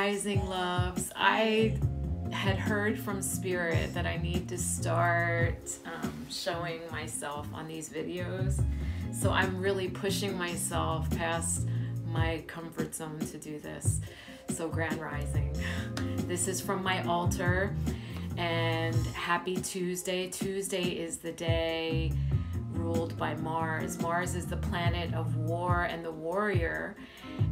rising, loves. I had heard from Spirit that I need to start showing myself on these videos. So I'm really pushing myself past my comfort zone to do this. So Grand Rising. This is from my altar, and happy Tuesday. Tuesday is the day ruled by Mars. Mars is the planet of war and the warrior.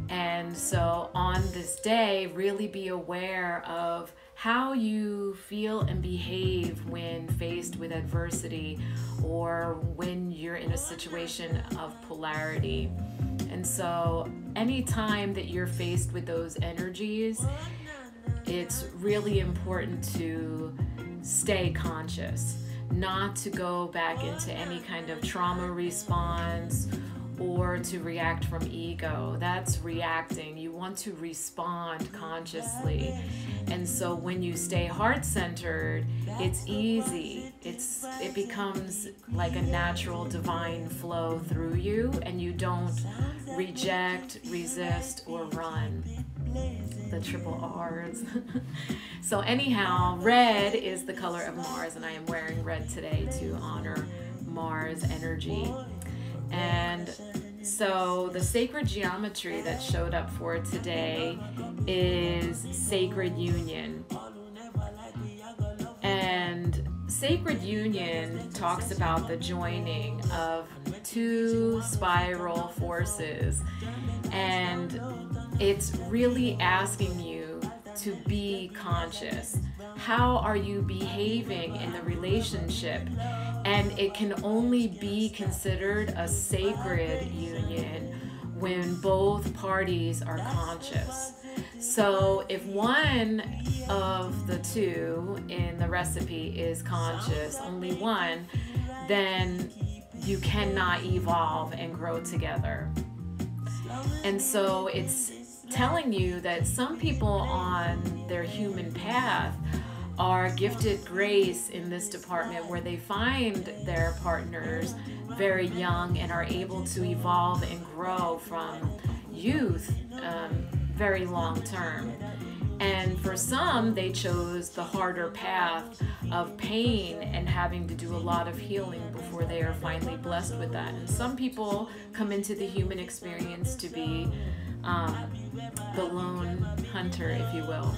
And so on this day, really be aware of how you feel and behave when faced with adversity or when you're in a situation of polarity. And so anytime that you're faced with those energies, it's really important to stay conscious, not to go back into any kind of trauma response or to react from ego. That's reacting. You want to respond consciously. And so when you stay heart-centered, it's easy. It becomes like a natural divine flow through you, and you don't reject, resist, or run. The triple R's. So anyhow, red is the color of Mars, and I am wearing red today to honor Mars energy. And so the sacred geometry that showed up for today is sacred union. And sacred union talks about the joining of two spiral forces, and it's really asking you to be conscious. How are you behaving in the relationship? And it can only be considered a sacred union when both parties are conscious. So if one of the two in the recipe is conscious, only one, then you cannot evolve and grow together. And so it's telling you that some people on their human path are gifted grace in this department, where they find their partners very young and are able to evolve and grow from youth very long term. And for some, they chose the harder path of pain and having to do a lot of healing before they are finally blessed with that. And some people come into the human experience to be the lone hunter, if you will.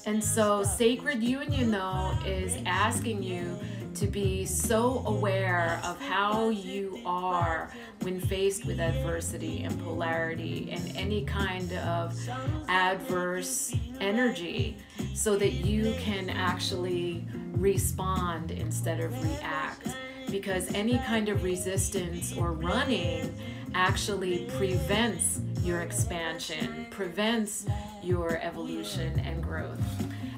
And so sacred union, though, is asking you to be so aware of how you are when faced with adversity and polarity and any kind of adverse energy, so that you can actually respond instead of react. Because any kind of resistance or running actually prevents your expansion, prevents your evolution and growth.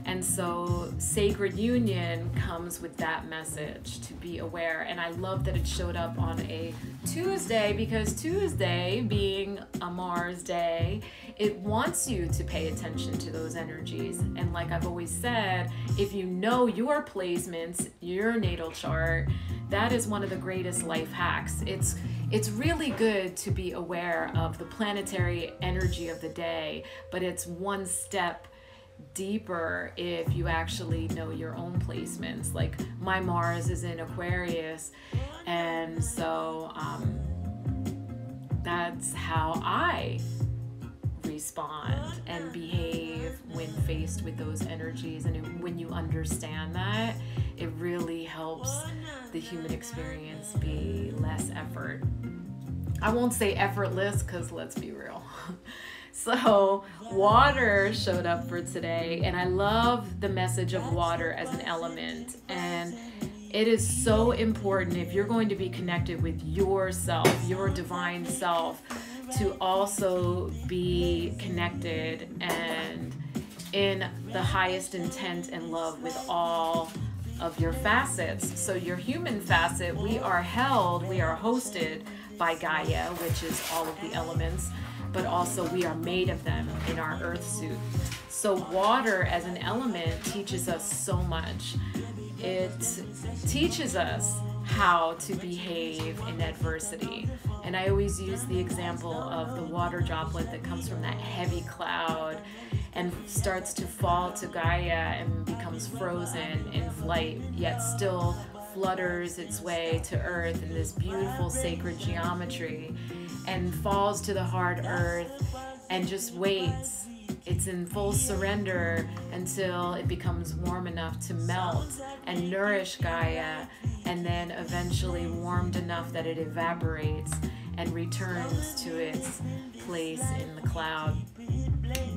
And so sacred union comes with that message, to be aware. And I love that it showed up on a Tuesday, because Tuesday being a Mars day, it wants you to pay attention to those energies. And like I've always said, if you know your placements, your natal chart, that is one of the greatest life hacks. It's really good to be aware of the planetary energy of the day, but it's one step deeper if you actually know your own placements. Like my Mars is in Aquarius, and so that's how I respond and behave when faced with those energies. And when you understand that, it really helps the human experience be less effort. I won't say effortless, because let's be real. So water showed up for today, and I love the message of water as an element. And it is so important, if you're going to be connected with yourself, your divine self, to also be connected and in the highest intent and love with all of your facets. So your human facet, we are hosted by Gaia, which is all of the elements, but also we are made of them in our earth suit. So water as an element teaches us so much. It teaches us how to behave in adversity. And I always use the example of the water droplet that comes from that heavy cloud and starts to fall to Gaia and becomes frozen in flight, yet still flutters its way to earth in this beautiful sacred geometry, and falls to the hard earth and just waits. It's in full surrender until it becomes warm enough to melt and nourish Gaia, and then eventually warmed enough that it evaporates and returns to its place in the cloud.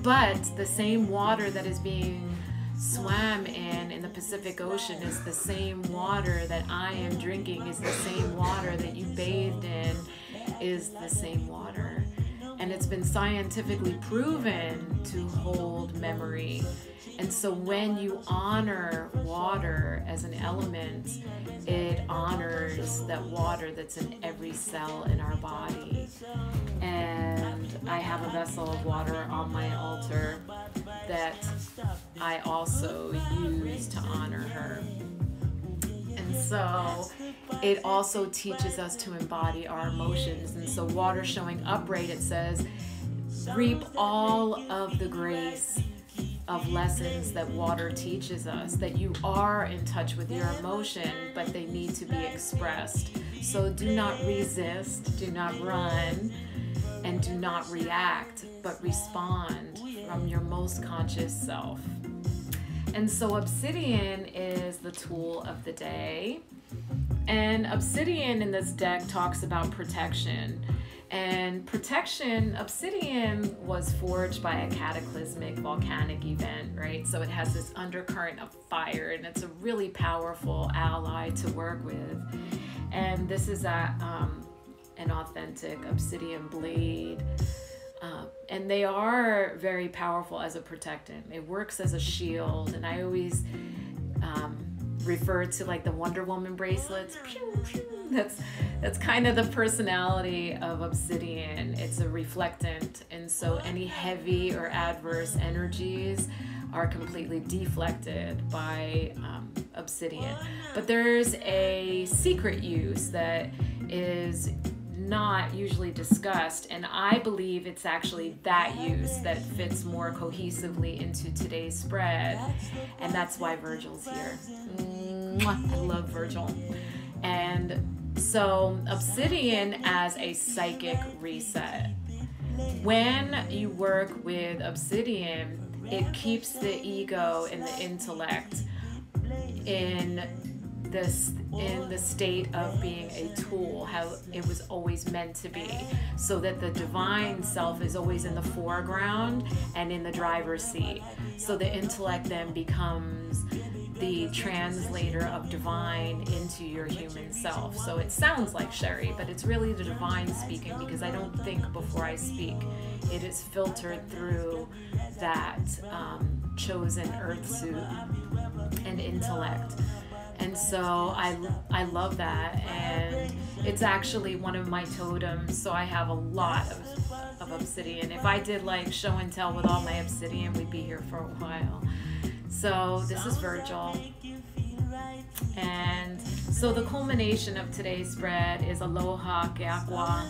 But the same water that is being swam in the Pacific Ocean is the same water that I am drinking, is the same water that you bathed in, is the same water. And it's been scientifically proven to hold memory. And so when you honor water as an element, it honors that water that's in every cell in our body. And I have a vessel of water on my altar that I also use to honor her. And so it also teaches us to embody our emotions. And so water showing upright, it says, reap all of the grace of lessons that water teaches us, that you are in touch with your emotion, but they need to be expressed. So do not resist, do not run, and do not react, but respond from your most conscious self. And so Obsidian is the tool of the day. And Obsidian in this deck talks about protection. And protection, Obsidian was forged by a cataclysmic volcanic event, right? So it has this undercurrent of fire, and it's a really powerful ally to work with. And this is an authentic obsidian blade. And they are very powerful as a protectant. It works as a shield, and I always refer to like the Wonder Woman bracelets. That's kind of the personality of Obsidian. It's a reflectant, and so any heavy or adverse energies are completely deflected by Obsidian. But there's a secret use that is not usually discussed, and I believe it's actually that use that fits more cohesively into today's spread, and that's why Virgil's here. Mwah, I love Virgil. And so Obsidian as a psychic reset. When you work with Obsidian, it keeps the ego and the intellect in the state of being a tool, how it was always meant to be, so that the divine self is always in the foreground and in the driver's seat. So the intellect then becomes the translator of divine into your human self. So it sounds like Sherry, but it's really the divine speaking, because I don't think before I speak. It is filtered through that chosen earth suit and intellect. And so I love that, and it's actually one of my totems, so I have a lot of Obsidian. If I did like show and tell with all my Obsidian, we'd be here for a while. So this is Virgil. And so the culmination of today's spread is Aloha Keakwa,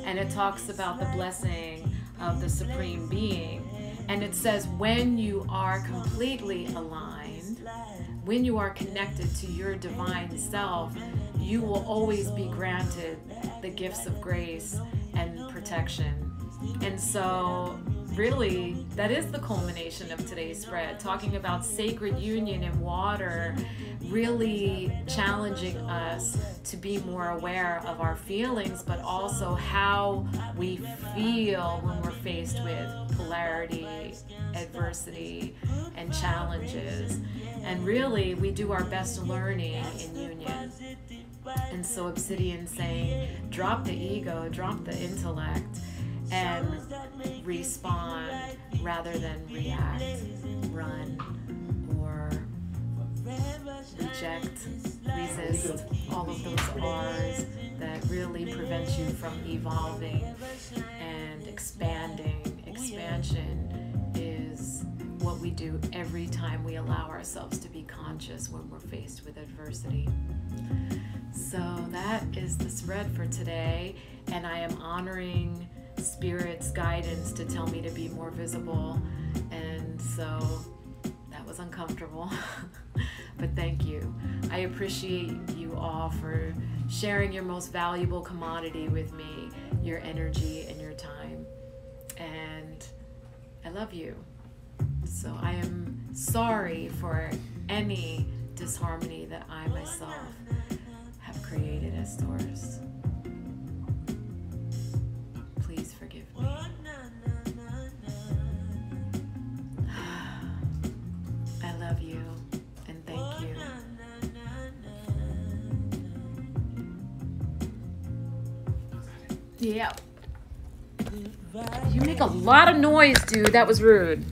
and it talks about the blessing of the Supreme Being. And it says, when you are completely aligned, when you are connected to your divine self, you will always be granted the gifts of grace and protection. And so really, that is the culmination of today's spread, talking about sacred union in water, really challenging us to be more aware of our feelings, but also how we feel when we're faced with polarity, adversity, and challenges. And really, we do our best learning in union. And so Obsidian saying, drop the ego, drop the intellect, and respond rather than react, run, or reject, resist, all of those R's that really prevent you from evolving and expanding. Expansion is what we do every time we allow ourselves to be conscious when we're faced with adversity. So that is the spread for today, and I am honoring Spirit's guidance to tell me to be more visible and so that was uncomfortable. But thank you. I appreciate you all for sharing your most valuable commodity with me, your energy and your time. And I love you. So I am sorry for any disharmony that I myself have created as Taurus. Please forgive me. I love you and thank you. Yeah. You make a lot of noise, dude. That was rude.